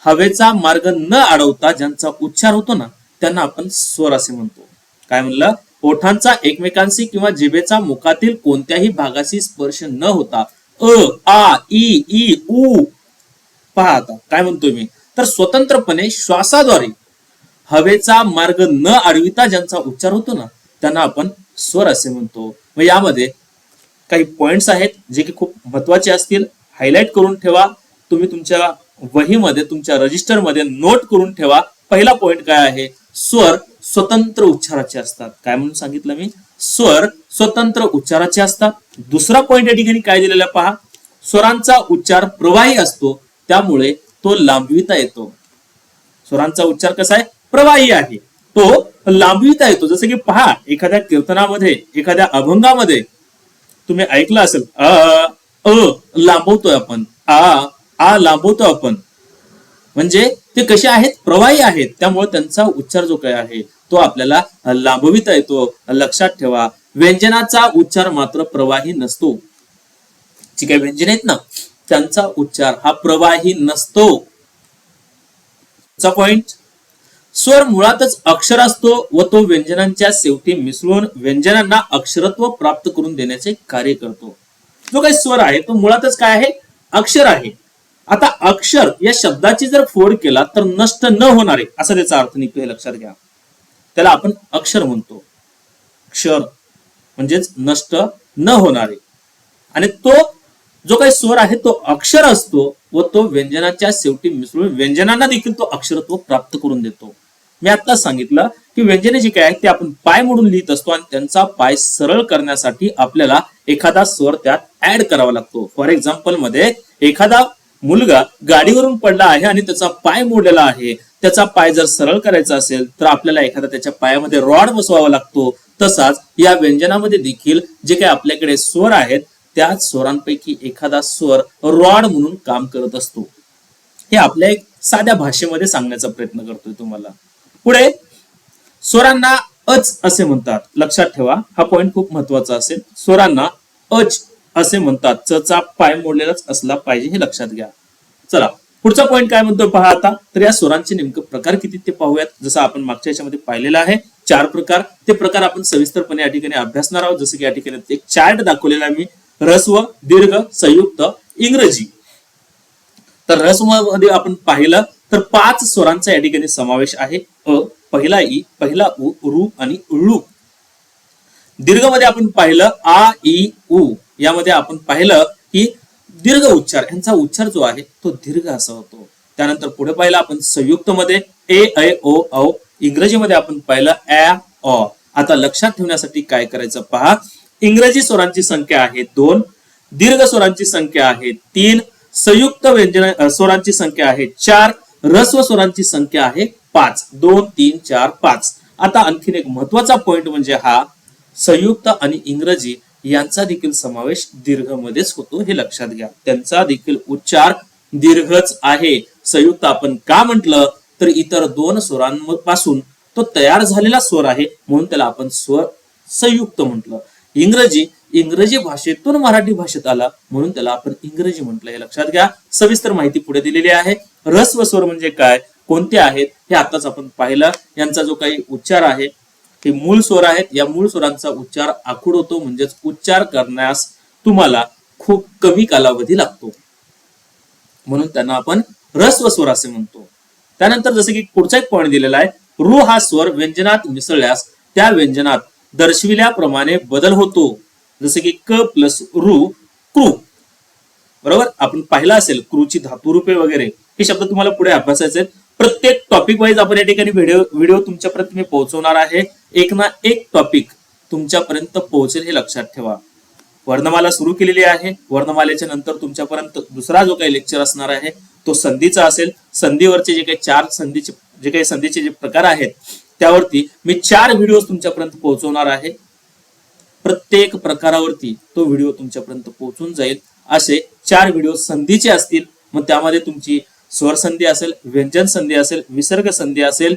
हवेचा मार्ग न अडवता ज्यांचा उच्चार होतो ना, त्यांना आपण स्वर असे म्हणतो. काय म्हणलं, ओठांचा एकमेकांशी किंवा जिभेचा मुखातील कोणत्याही भागाशी स्पर्श न होता, अ आ ई ई उ. पहा आता काय म्हणतोय मी, तर स्वतंत्रपणे श्वासाद्वारे हवेचा मार्ग न अडविता ज्यांचा उच्चार होतो ना, त्यांना आपण स्वर असे म्हणतो. मग यामध्ये काही पॉइंट्स आहेत जे की खूप महत्वाचे असतील, हायलाइट करून ठेवा. तुम्ही तुमच्या वहीमध्ये, तुमच्या रजिस्टरमध्ये नोट करून ठेवा. पहिला पॉइंट काय आहे, स्वर स्वतंत्र उच्चाराचे असतात. काय म्हणून सांगितलं मी, स्वर स्वतंत्र उच्चाराचे असतात. दुसरा पॉइंट या ठिकाणी काय दिलेला पहा, स्वरांचा उच्चार प्रवाही असतो, त्यामुळे तो लांबविता येतो. स्वरांचा उच्चार कसा आहे, प्रवाही आहे, तो लांबविता येतो. जसं की पहा, एखाद्या कीर्तनामध्ये, एखाद्या अभंगामध्ये तुम्ही ऐकलं असेल, अ लांबवतोय आपण, आ लांबवतो आपण, म्हणजे ते कसे आहेत, प्रवाही आहेत, त्यामुळे त्यांचा उच्चार जो काय आहे तो आपल्याला लांबविता येतो. लक्षात ठेवा, व्यंजनाचा उच्चार मात्र प्रवाही नसतो. जी काही व्यंजन आहेत ना, त्यांचा उच्चार हा प्रवाही नसतो. पॉइंट, स्वर मुळातच अक्षर असतो व तो व्यंजनांच्या शेवटी मिसळून व्यंजनांना अक्षरत्व प्राप्त करून देण्याचे कार्य करतो. जो काही स्वर आहे तो मुळातच काय आहे, अक्षर आहे. आता अक्षर या शब्दाची जर फोड केला तर नष्ट न होणारे असा त्याचा अर्थ निघतो, हे लक्षात घ्या. त्याला आपण अक्षर म्हणतो. क्षर म्हणजेच नष्ट न होणारे. आणि तो जो काही स्वर आहे तो अक्षर असतो व तो व्यंजनाच्या शेवटी मिसळून व्यंजनांना देखील तो अक्षरत्व प्राप्त करून देतो. मी आता सांगितलं की व्यंजने जी काय आहेत ते आपण पाय मोडून लिहित असतो आणि त्यांचा पाय सरळ करण्यासाठी आपल्याला एखादा स्वर त्यात ऍड करावा लागतो. फॉर एक्झाम्पल मध्ये एखादा मुलगा गाडीवरून पडला आहे आणि त्याचा पाय मोडलेला आहे. त्याचा पाय जर सरळ करायचा असेल तर आपल्याला एखादा त्याच्या पायामध्ये रॉड बसवावा लागतो. तसाच या व्यंजनामध्ये देखील जे काही आपल्याकडे स्वर आहेत त्या स्वरांपैकी एखादा स्वर रॉड म्हणून काम करत असतो. हे आपल्या एक साध्या भाषेमध्ये सांगण्याचा प्रयत्न करतोय तुम्हाला. पुढे स्वरांना अच असे म्हणतात. लक्षात ठेवा, हा पॉइंट खूप महत्वाचा असेल. स्वरांना अच असे म्हणतात. च चा पाय मोडलेलाच असला पाहिजे हे लक्षात घ्या. चला पुढचा पॉइंट काय म्हणतो पहा आता. तर या स्वरांचे नेमकं प्रकार किती ते पाहूयात. जसं आपण मागच्या याच्यामध्ये पाहिलेलं आहे 4 प्रकार. ते प्रकार आपण सविस्तरपणे या ठिकाणी अभ्यासणार आहोत. जसं की या ठिकाणी एक चार्ट दाखवलेला आहे मी. ऱ्हस्व, दीर्घ, संयुक्त, इंग्रजी. तर ऱ्हस्व मध्ये आपण पाहिलं तर 5 स्वरांचा या ठिकाणी समावेश आहे. अ, पहिला इ, पहिला उ, रू आणि ळू. दीर्घ मध्ये आपण पाहिलं आ, इ, उ. यामध्ये आपण पाहिलं की दीर्घ उच्चार, यांचा उच्चार जो आहे तो दीर्घ असा होतो. त्यानंतर पुढे पाहिलं आपण संयुक्त मध्ये ए, ऐ, ओ, औ. इंग्रजीमध्ये आपण पाहिलं ऍ, ऑ. आता लक्षात ठेवण्यासाठी काय करायचं पहा. इंग्रजी स्वरांची संख्या आहे 2, दीर्घ स्वरांची संख्या आहे 3, संयुक्त व्यंजन स्वरांची संख्या आहे 4, ऱ्हस्व स्वरांची संख्या आहे 5. 2, 3, 4, 5. आता आणखीन एक महत्वाचा पॉइंट म्हणजे हा संयुक्त आणि इंग्रजी यांचा देखील समावेश दीर्घ मध्येच होतो हे लक्षात घ्या. त्यांचा देखील उच्चार दीर्घच आहे. संयुक्त आपण का म्हटलं तर इतर 2 स्वरांपासून तो तयार झालेला स्वर आहे म्हणून त्याला आपण स्वर संयुक्त म्हटलं. इंग्रजी भाषेतून मराठी भाषेत आला म्हणून त्याला आपण इंग्रजी म्हटलं हे लक्षात घ्या. सविस्तर माहिती पुढे दिलेली आहे. ऱ्हस्व स्वर म्हणजे काय, कोणते आहेत हे आताच आपण पाहिलं. यांचा जो काही उच्चार आहे हे मूळ स्वर आहेत. या मूळ स्वरांचा उच्चार आखूड होतो म्हणजेच उच्चार करण्यास तुम्हाला खूप कमी कालावधी लागतो म्हणून त्यांना आपण ऱ्हस्व स्वर असे म्हणतो. त्यानंतर जसं की पुढचा एक पॉइंट दिलेला आहे. रू हा स्वर व्यंजनात मिसळल्यास त्या व्यंजनात दर्शविल्याप्रमाणे बदल होतो. जसे की क प्लस रू, क्रू. बरोबर, आपण पाहिला असेल क्रूची धातू रूपे वगैरे हे शब्द तुम्हाला पुढे अभ्यासायचे आहेत. प्रत्येक टॉपिक वाईज आपण या ठिकाणी व्हिडिओ तुमच्यापर्यंत मी पोहोचवणार आहे. एक ना एक टॉपिक तुमच्यापर्यंत पोहोचेल हे लक्षात ठेवा. वर्णमाला सुरू केलेली आहे. वर्णमालेच्या नंतर तुमच्यापर्यंत दुसरा जो काही लेक्चर असणार आहे तो संधीचा असेल. संधीवरचे जे काही 4 संधीचे जे प्रकार आहेत त्यावरती मी 4 व्हिडिओ तुमच्यापर्यंत पोहोचवणार आहे. प्रत्येक प्रकारावरती तो व्हिडिओ तुमच्यापर्यंत पोहोचून जाईल. असे 4 व्हिडिओ संधीचे असतील. मग त्यामध्ये तुमची स्वर संधी असेल, व्यंजन संधी असेल, विसर्ग संधी असेल,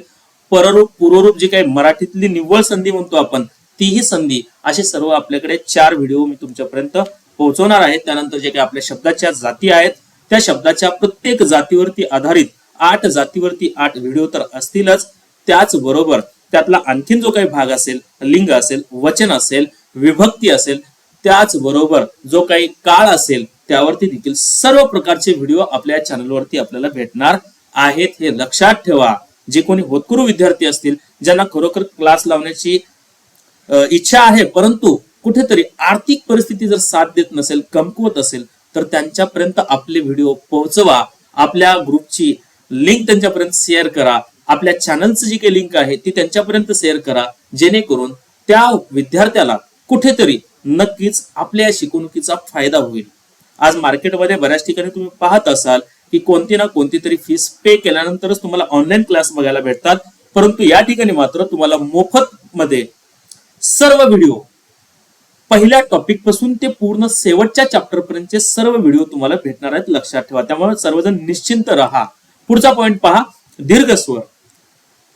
पररूप, पूर्वरूप जी काही मराठीतली निव्वळ संधी म्हणतो आपण तीही संधी, असे सर्व आपल्याकडे 4 व्हिडिओ मी तुमच्यापर्यंत पोहोचवणार आहे. त्यानंतर जे काही आपल्या शब्दाच्या जाती आहेत त्या शब्दाच्या प्रत्येक जातीवरती आधारित 8 जातीवरती 8 व्हिडिओ तर असतीलच. त्याचबरोबर त्यातला आणखीन जो काही भाग असेल, लिंग असेल, वचन असेल, विभक्ती असेल, त्याचबरोबर जो काही काळ असेल त्यावरती देखील सर्व प्रकारचे व्हिडिओ आपल्या चॅनलवरती आपल्याला भेटणार आहेत हे लक्षात ठेवा. जे कोणी होतकरू विद्यार्थी असतील ज्यांना खरोखर क्लास लावण्याची इच्छा आहे परंतु कुठेतरी आर्थिक परिस्थिती जर साथ देत नसेल, कमकुवत असेल तर त्यांच्यापर्यंत आपले व्हिडिओ पोहोचवा. आपल्या ग्रुपची लिंक त्यांच्यापर्यंत शेअर करा. आपल्या चॅनलची जी काही लिंक आहे ती त्यांच्यापर्यंत शेअर करा जेणेकरून त्या विद्यार्थ्याला कुठेतरी नक्कीच आपल्या शिकवणुकीचा फायदा होईल. आज मार्केटमध्ये बऱ्याच ठिकाणी तुम्ही पाहत असाल की कोणती ना कोणती तरी फीस पे केल्यानंतरच तुम्हाला ऑनलाईन क्लास बघायला भेटतात. परंतु या ठिकाणी मात्र तुम्हाला मोफत मध्ये सर्व व्हिडिओ पहिल्या टॉपिक पासून ते पूर्ण शेवटच्या चॅप्टर पर्यंतचे सर्व व्हिडिओ तुम्हाला भेटणार आहेत. लक्षात ठेवा. त्यामुळे सर्वजण निश्चिंत राहा. पुढचा पॉइंट पहा. दीर्घ स्वर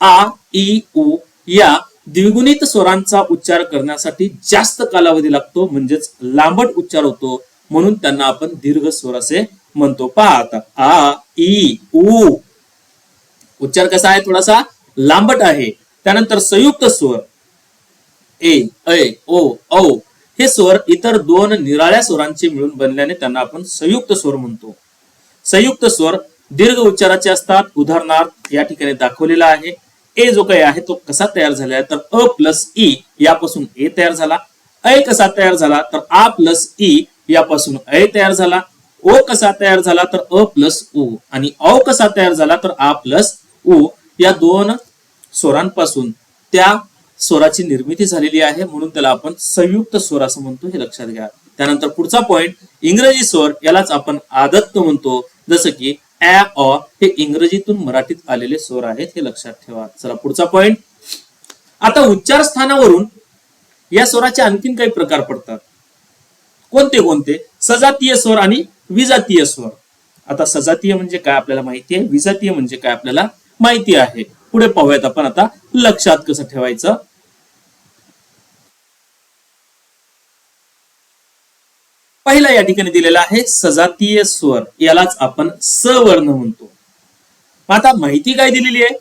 आ, इ, उ या द्विगुणित स्वरांचा उच्चार करण्यासाठी जास्त कालावधी लागतो म्हणजेच लांबट उच्चार होतो म्हणून त्यांना आपण दीर्घ स्वर असे म्हणतो. पहा आता आ, इ, उ उच्चार कसा आहे, थोडासा लांबट आहे. त्यानंतर संयुक्त स्वर ए, ऐ, ओ, औ हे स्वर इतर 2 निराळ्या स्वरांचे मिळून बनल्याने त्यांना आपण संयुक्त स्वर म्हणतो. संयुक्त स्वर दीर्घ उच्चाराचे असतात. उदाहरणार्थ या ठिकाणी दाखवलेला आहे. ए जो काही आहे तो कसा तयार झाला आहे, तर अ प्लस ई यापासून ए तयार झाला. ऐ कसा तयार झाला, तर आ प्लस ई यापासून ऐ तयार झाला. ओ कसा तयार झाला, तर अ प्लस उ, आणि औ कसा तयार झाला, तर आ प्लस उ. या दोन स्वरांपासून त्या स्वराची निर्मिती झालेली आहे, म्हणून त्याला आपण संयुक्त स्वर असं म्हणतो, हे लक्षात घ्या. त्यानंतर पुढचा पॉइंट, इंग्रजी स्वर यालाच आपण आदत्त म्हणतो, जसं की ऍ अ हे इंग्रजीतून मराठीत आलेले स्वर आहेत, हे लक्षात ठेवा. चला पुढचा पॉइंट. आता उच्चार स्थानावरून या स्वराचे आणखीन काही प्रकार पडतात. कोणते कोणते? सजातीय स्वर आणि विजातीय स्वर. आता सजातीय म्हणजे काय आपल्याला माहिती आहे, विजातीय म्हणजे काय आपल्याला माहिती आहे. पुढे पाहूयात आपण आता लक्षात कसं ठेवायचं. पहिला या ठिकाणी दिलेला आहे सजातीय स्वर, यालाच आपण स वर्ण म्हणतो. आता माहिती काय दिलेली आहे,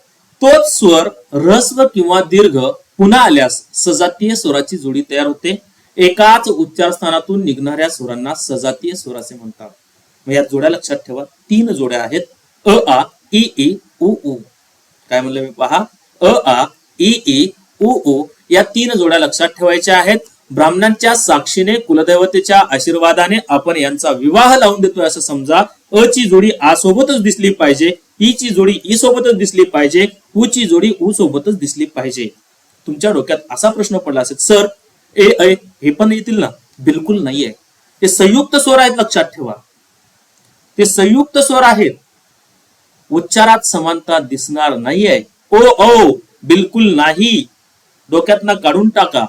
तोच स्वर ऱ्हस्व किंवा दीर्घ पुन्हा आल्यास सजातीय स्वराची जोडी तयार होते. एकाच उच्चार स्थानातून निघणाऱ्या स्वरांना सजातीय स्वर असे म्हणतात. मग या जोड्या लक्षात ठेवा, 3 जोड्या आहेत, अ आ इ ई उ उ. काय म्हणलं मी, पहा, अ आ इ ई उ उ या 3 जोड्या लक्षात ठेवायच्या आहेत. ब्राह्मणांच्या साक्षीने कुलदैवतेच्या आशीर्वादाने आपण यांचा विवाह लावून देतोय असं समजा. अ ची जोडी आ सोबतच दिसली पाहिजे, ई ची जोडी ई सोबतच दिसली पाहिजे, उ ची जोडी उ सोबतच दिसली पाहिजे. तुमच्या डोक्यात असा प्रश्न पडला असेल, सर ए ऐ हे पण येतील ना? बिलकुल नाहीये, ते संयुक्त स्वर आहेत, लक्षात ठेवा. ते संयुक्त स्वर आहेत, उच्चारात समानता दिसणार नाहीये. ओ औ बिलकुल नाही, डोक्यातनं काढून टाका.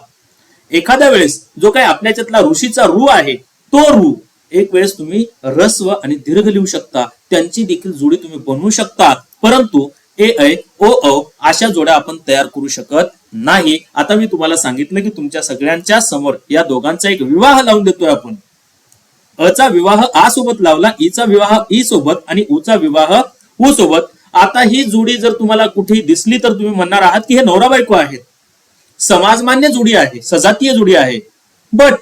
एखाद्या वेळेस जो काही आपल्याच्यातला ऋषीचा रू आहे, तो रू एक वेळेस तुम्ही ऱ्हस्व आणि दीर्घ लिहू शकता, त्यांची देखील जोडी तुम्ही बनवू शकता, परंतु ए ऐ ओ औ अशा जोड्या आपण तयार करू शकत नाही. आता मी तुम्हाला सांगितलं की तुमच्या सगळ्यांच्या समोर या दोघांचा एक विवाह लावून देतोय आपण. अ चा विवाह आ सोबत लावला, ई चा विवाह ई सोबत आणि उ चा विवाह उ सोबत. आता ही जोडी जर तुम्हाला कुठे दिसली तर तुम्ही म्हणणार आहात की हे नवरा बायको आहेत, समाजमान्य जोडी आहे, सजातीय जोडी आहे. बट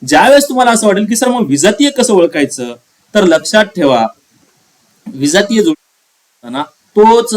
ज्यावेळेस तुम्हाला असं वाटेल की सर मग विजातीय कसं ओळखायचं, तर लक्षात ठेवा, विजातीय जोडी ना तोच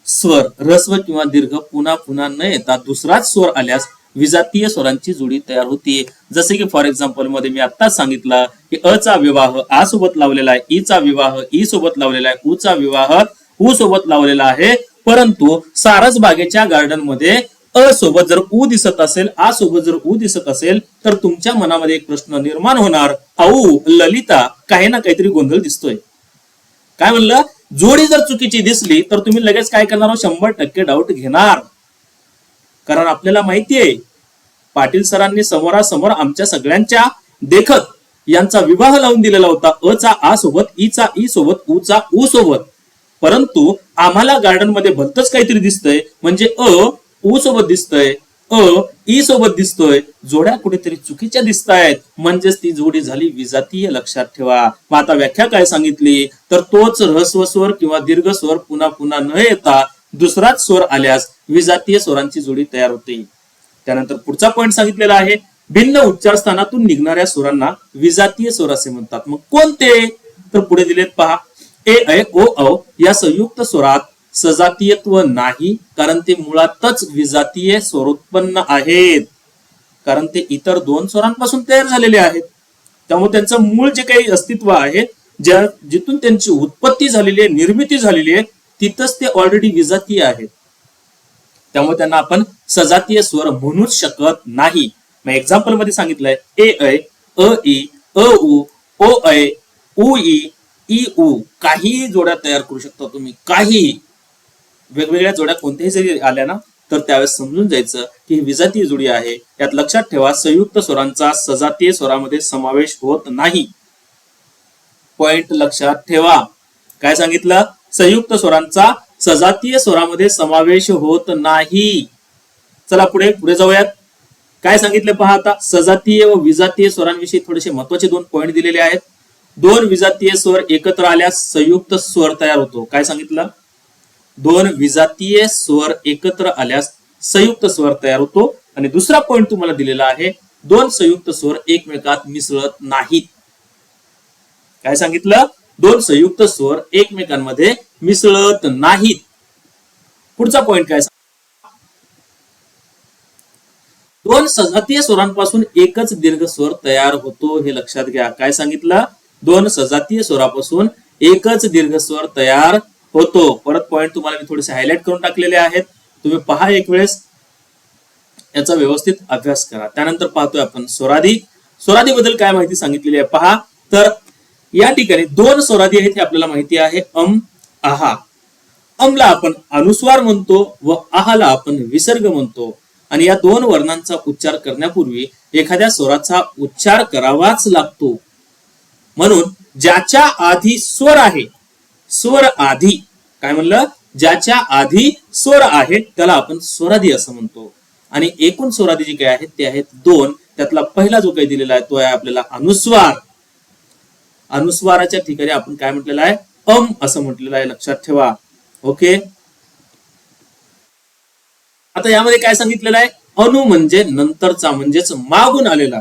स्वर ऱ्हस्व किंवा दीर्घ पुन्हा पुन्हा न येता दुसराच स्वर आल्यास विजातीय स्वरांची जोडी तयार होती. जसे की फॉर एक्झाम्पल मध्ये मी आत्ताच सांगितलं की अ चा विवाह आ सोबत लावलेला आहे, ई चा विवाह ई सोबत लावलेला आहे, उ चा विवाह उ सोबत लावलेला आहे, परंतु सारस बागेच्या गार्डन मध्ये अ सोबत जर उ दिसत असेल, आ सोबत जर उ दिसत असेल, तर तुमच्या मनामध्ये एक प्रश्न निर्माण होणार, औ ललिता काही ना काहीतरी गोंधळ दिसतोय. काय म्हणलं, जोडी जर चुकीची दिसली तर तुम्ही लगेच काय करणार, 100% डाऊट घेणार. कारण आपल्याला माहितीये पाटील सरांनी समोरासमोर आमच्या सगळ्यांच्या देखत यांचा विवाह लावून दिलेला होता, अ चा आ सोबत, ई चा ई सोबत, उ चा उ सोबत. परंतु आम्हाला गार्डन मध्ये भलतच काहीतरी दिसतंय, म्हणजे अ उ सोबत दिसतंय, अ ई सोबत दिसतोय, जोड्या कुठेतरी चुकीच्या दिसतायत, म्हणजेच ती जोडी झाली विजातीय. लक्षात ठेवा. मग आता व्याख्या काय सांगितली, तर तोच ऱ्हस्व स्वर किंवा दीर्घ स्वर पुन्हा पुन्हा न येता दुसराच स्वर आल्यास विजातीय स्वरांची जोडी तयार होते. त्यानंतर पुढचा पॉइंट सांगितलेला आहे, भिन्न उच्चार स्थानातून निघणाऱ्या स्वरांना विजातीय स्वर असे म्हणतात. मग कोणते, तर पुढे दिलेत पहा, ए ऐ ओ औ या संयुक्त स्वरात सजातीयत्व नाही, कारण ते मुळातच विजातीय स्वरोत्पन्न आहेत, कारण ते इतर 2 स्वरांपासून तयार झालेले आहेत. त्यामुळे त्यांचं मूळ जे काही अस्तित्व आहे, जिथून त्यांची उत्पत्ती झालेली आहे, निर्मिती झालेली आहे, तिथंच ते ऑलरेडी विजातीय आहेत. त्यामुळे त्यांना आपण सजातीय स्वर म्हणूच शकत नाही. मग एक्झाम्पल मध्ये सांगितलंय, ए ऐ अ ई अ उ ओ ऐ उ ई ई उ, काही जोड्या तयार करू शकता तुम्ही, काही वेगवेगळ्या जोड्या कोणत्याही जरी आल्या ना, तर त्यावेळेस समजून जायचं की ही विजातीय जोडी आहे. यात लक्षात ठेवा, संयुक्त स्वरांचा सजातीय स्वरामध्ये समावेश होत नाही. पॉइंट लक्षात ठेवा. काय सांगितलं, संयुक्त स्वरांचा सजातीय स्वरामध्ये समावेश होत नाही. चला पुढे पुढे जाऊयात. काय सांगितले पहा आता, सजातीय व विजातीय स्वरांविषयी थोडेसे महत्वाचे 2 पॉइंट दिलेले आहेत. 2 विजातीय स्वर एकत्र आल्यास संयुक्त स्वर तयार होतो. काय सांगितलं, 2 विजातीय स्वर एकत्र आल्यास संयुक्त स्वर तयार होतो. आणि दुसरा पॉइंट तुम्हाला दिलेला आहे, 2 संयुक्त स्वर एकमेकात मिसळत नाहीत. काय सांगितलं, 2 संयुक्त स्वर एकमेकांमध्ये मिसळत नाहीत. पुढचा पॉइंट काय, दोन सजातीय स्वरांपासून एकच दीर्घ स्वर तयार होतो हे लक्षात घ्या. काय सांगितलं? दोन सजातीय स्वरापासून एकच दीर्घ स्वर तयार होतो. परत पॉइंट तुम्हाला मी थोडेसे हायलाइट करून टाकलेले आहेत, तुम्ही पहा एक वेळेस, याचा व्यवस्थित अभ्यास करा. त्यानंतर पाहतोय आपण स्वरादी. स्वरादी बद्दल काय माहिती सांगितलेली आहे पहा. तर या ठिकाणी दोन स्वरादी आहेत हे आपल्याला माहिती आहे, अम, आहा. अमला आपण अनुस्वार म्हणतो व आहाला आपण विसर्ग म्हणतो. आणि या दोन वर्णांचा उच्चार करण्यापूर्वी एखाद्या स्वराचा उच्चार करावाच लागतो. म्हणून ज्याच्या आधी स्वर आहे, स्वर आधी, काय म्हणलं? ज्याच्या आधी स्वर आहे त्याला आपण स्वरादी असं म्हणतो. आणि एकूण स्वरादी जी काही आहेत ते आहेत दोन. त्यातला पहिला जो काही दिलेला आहे तो आहे आपल्याला अनुस्वार. अनुस्वाराच्या ठिकाणी आपण काय म्हटलेलं आहे? अम असं म्हटलेलं आहे, लक्षात ठेवा. ओके. आता यामध्ये काय सांगितलेलं आहे? अनु म्हणजे नंतरचा, म्हणजेच मागून आलेला.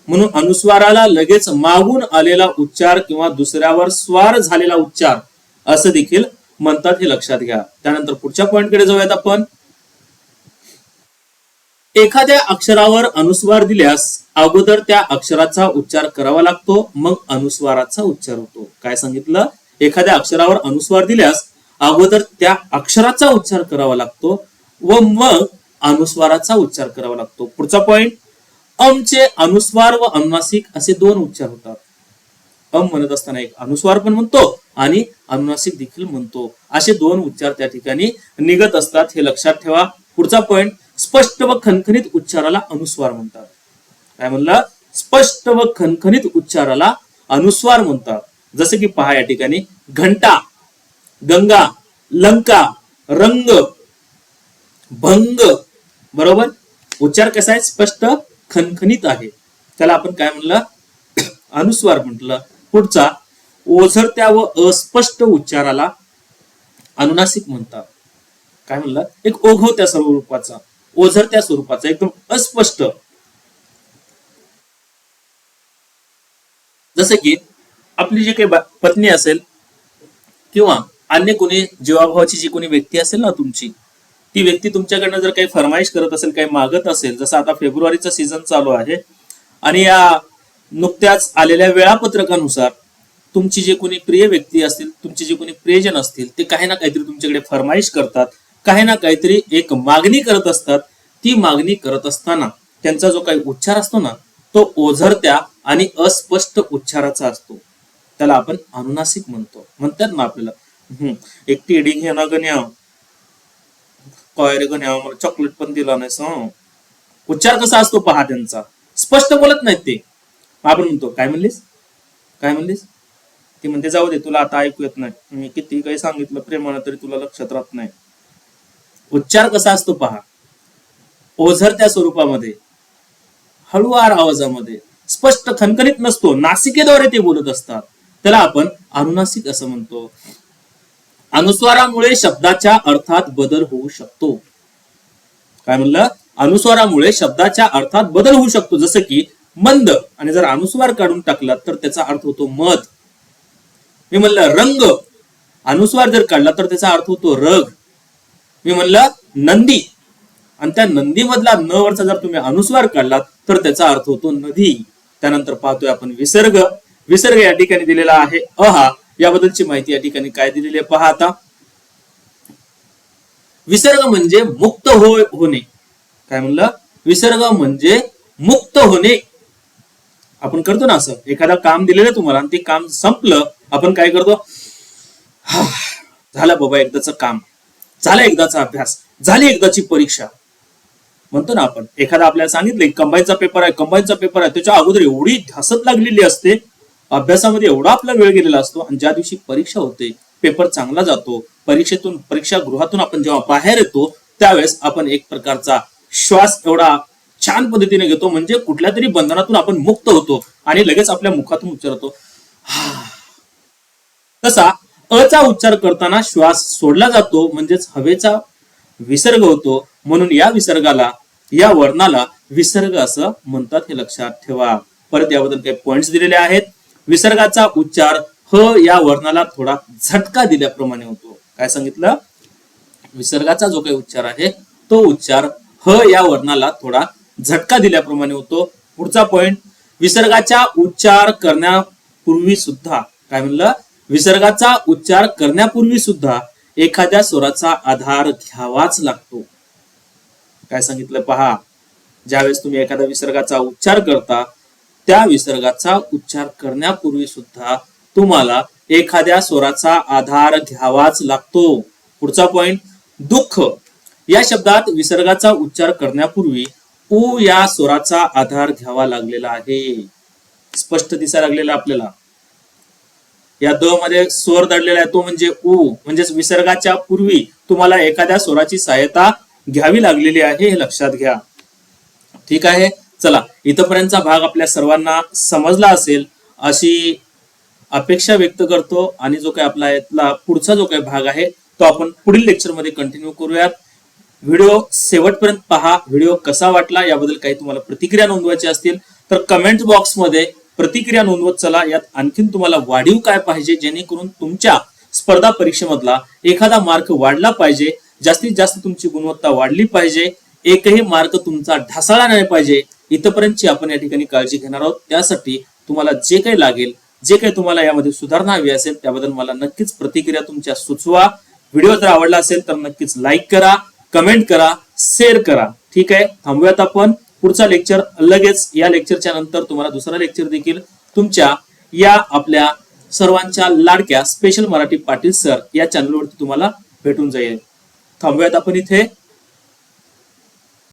म्हणून अनुस्वाराला लगेच मागून आलेला उच्चार किंवा दुसऱ्यावर स्वार झालेला उच्चार असं देखील म्हणतात, हे लक्षात घ्या. त्यानंतर पुढच्या पॉइंट कडे जाऊयात आपण. एखाद्या अक्षरावर अनुस्वार दिल्यास अगोदर त्या अक्षराचा उच्चार करावा लागतो, मग अनुस्वाराचा उच्चार होतो. काय सांगितलं? एखाद्या अक्षरावर अनुस्वार दिल्यास अगोदर त्या अक्षराचा उच्चार करावा लागतो व मग अनुस्वाराचा उच्चार करावा लागतो. पुढचा पॉइंट, अमचे अनुस्वार व अनुनासिक असे दोन उच्चार होतात. अम म्हणत असताना एक अनुस्वार पण म्हणतो आणि अनुनासिक देखील म्हणतो. असे दोन उच्चार त्या ठिकाणी निघत असतात, हे लक्षात ठेवा. पुढचा पॉइंट, स्पष्ट व खणखणीत उच्चाराला अनुस्वार म्हणतात. काय म्हणलं? स्पष्ट व खणखणीत उच्चाराला अनुस्वार म्हणतात. जसे की पहा या ठिकाणी, घंटा, गंगा, लंका, रंग, भंग. बरोबर? उच्चार कसा आहे? स्पष्ट खणखणीत आहे, त्याला आपण काय म्हणलं? अनुस्वार म्हटलं. पुढचा, ओझरत्या व अस्पष्ट उच्चाराला अनुनासिक म्हणतात. काय म्हणलं? एक ओघवत्या स्वरूपाचा, ओझरत्या स्वरूपाचा, एकदम अस्पष्ट. जसे की आपली जी काही पत्नी असेल किंवा अन्य कोणी जीवाभावाची जी कोणी व्यक्ती असेल ना तुमची, ती व्यक्ती तुमच्याकडनं जर काही फरमाईश करत असेल, काही मागत असेल, जसं आता फेब्रुवारीचा सीझन चालू आहे आणि या नुकत्याच आलेल्या वेळापत्रकानुसार तुमची जे कोणी प्रिय व्यक्ती असतील, तुमचे जे कोणी प्रियजन असतील, ते काही ना काहीतरी तुमच्याकडे फरमाईश करतात, काही ना काहीतरी एक मागणी करत असतात. ती मागणी करत असताना त्यांचा जो काही उच्चार असतो ना, तो ओझरत्या आणि अस्पष्ट उच्चाराचा असतो, त्याला आपण अनुनासिक म्हणतो. म्हणतात ना आपल्याला, एकटी एडी घे ना गण्या, काय रे गण्या, मला चॉकलेट पण दिला नाही. उच्चार कसा असतो पहा त्यांचा, स्पष्ट बोलत नाहीत ते. आपण म्हणतो, काय म्हणलीस, काय म्हणलीस? ती म्हणते, जाऊ दे, तुला आता ऐकू येत नाही, मी किती काही सांगितलं प्रेमानं तरी तुला लक्षात राहत नाही. उच्चार कसा असतो पहा, ओझरत्या स्वरूपामध्ये, हळुवार आवाजामध्ये, स्पष्ट खणखणीत नसतो, नासिकेद्वारे ते बोलत असतात, त्याला आपण अनुनासिक असं म्हणतो. अनुस्वारामुळे शब्दाच्या अर्थात बदल होऊ शकतो. काय म्हणलं? अनुस्वारामुळे शब्दाच्या अर्थात बदल होऊ शकतो. जसं की मंद, आणि जर अनुस्वार काढून टाकला तर त्याचा अर्थ होतो मध. मी म्हणलं रंग, अनुस्वार जर काढला तर त्याचा अर्थ होतो रग. मी म्हणलं नंदी, आणि त्या नंदी मधला न वरचा जर तुम्ही अनुस्वार काढलात तर त्याचा अर्थ होतो नदी. त्यानंतर पाहतोय आपण विसर्ग. विसर्ग या ठिकाणी दिलेला आहे अहा. याबद्दलची माहिती या ठिकाणी काय दिलेली आहे पहा आता. विसर्ग म्हणजे मुक्त होणे. काय म्हणलं? विसर्ग म्हणजे मुक्त होणे. आपण करतो ना असं, एखादा काम दिलेलं तुम्हाला आणि ते काम संपलं, आपण काय करतो? झालं बाबा एकदाचं काम, झालं एकदाचा अभ्यास, झाली एकदाची परीक्षा म्हणतो ना आपण. एखादा आपल्याला सांगितलं कंबाईनचा पेपर आहे, कंबाईनचा पेपर आहे, त्याच्या अगोदर एवढी ध्यासत लागलेली असते, अभ्यासामध्ये एवढा आपला वेळ गेलेला असतो, आणि ज्या दिवशी परीक्षा होते, पेपर चांगला जातो, परीक्षागृहातून आपण जेव्हा बाहेर येतो त्यावेळेस आपण एक प्रकारचा श्वास एवढा छान पद्धतीने घेतो, म्हणजे कुठल्या तरी बंधनातून आपण मुक्त होतो आणि लगेच आपल्या मुखातून उच्चार होतो. तसा अचा उच्चार करताना श्वास सोडला जातो, म्हणजेच हवेचा विसर्ग होतो. म्हणून या विसर्गाला, या वर्णाला विसर्ग असं म्हणतात, हे लक्षात ठेवा. परत याबद्दल काही पॉइंट्स दिलेले आहेत. विसर्गाचा उच्चार ह या वर्णाला थोडा झटका दिल्याप्रमाणे होतो. काय सांगितलं? विसर्गाचा जो काही उच्चार आहे तो उच्चार ह या वर्णाला थोडा झटका दिल्याप्रमाणे होतो. पुढचा पॉइंट, विसर्गाचा उच्चार करण्यापूर्वी सुद्धा, काय म्हणलं, विसर्गाचा उच्चार करण्यापूर्वी सुद्धा एखाद्या स्वराचा आधार घ्यावाच लागतो. काय सांगितलं पहा, ज्यावेळेस तुम्ही एखाद्या विसर्गाचा उच्चार करता त्या विसर्गाचा उच्चार करण्यापूर्वी सुद्धा तुम्हाला एखाद्या स्वराचा आधार घ्यावाच लागतो. पुढचा पॉइंट, दुःख या शब्दात विसर्गाचा उच्चार करण्यापूर्वी उ या स्वराचा आधार घ्यावा लागलेला आहे. स्पष्ट दिसायला लागलेला आपल्याला. या द मध्ये स्वर दडलेला आहे तो म्हणजे उ, म्हणजेच विसर्गाच्या पूर्वी तुम्हाला एखाद्या स्वराची सहायता घ्यावी लागलेली आहे, हे लक्षात घ्या. ठीक आहे, चला इथपर्यंतचा भाग आपल्या सर्वांना समजला असेल अशी अपेक्षा व्यक्त करतो. आणि जो काही आपला यातला पुढचा जो काही भाग आहे तो आपण पुढील लेक्चर मध्ये कंटिन्यू करूयात. व्हिडिओ शेवटपर्यंत पहा. व्हिडिओ कसा वाटला याबद्दल काही तुम्हाला प्रतिक्रिया नोंदवायची असतील तर कमेंट बॉक्स मध्ये प्रतिक्रिया नोंदवत चला. यात आणखीन तुम्हाला वाढीव काय पाहिजे, जेणेकरून तुमच्या स्पर्धा परीक्षेमधला एखादा मार्क वाढला पाहिजे, जास्तीत जास्त तुमची गुणवत्ता वाढली पाहिजे, एकही मार्क तुमचा ढासळला नाही पाहिजे, इथपर्यंतची आपण या ठिकाणी काळजी घेणार आहोत. त्यासाठी तुम्हाला जे काही लागेल, जे काही तुम्हाला यामध्ये सुधारणा हवी असेल त्याबद्दल मला नक्कीच प्रतिक्रिया तुमच्या सुचवा. व्हिडिओ जर आवडला असेल तर नक्कीच लाईक करा, कमेंट करा, शेअर करा. ठीक आहे, थांबूयात आपण. पुढचा लेक्चर लगेच, या लेक्चरच्या नंतर तुम्हाला दुसरा लेक्चर देखील तुमच्या या आपल्या सर्वांच्या लाडक्या स्पेशल मराठी पाटील सर या चॅनलवरती तुम्हाला भेटून जाईल. थांबूयात आपण इथे.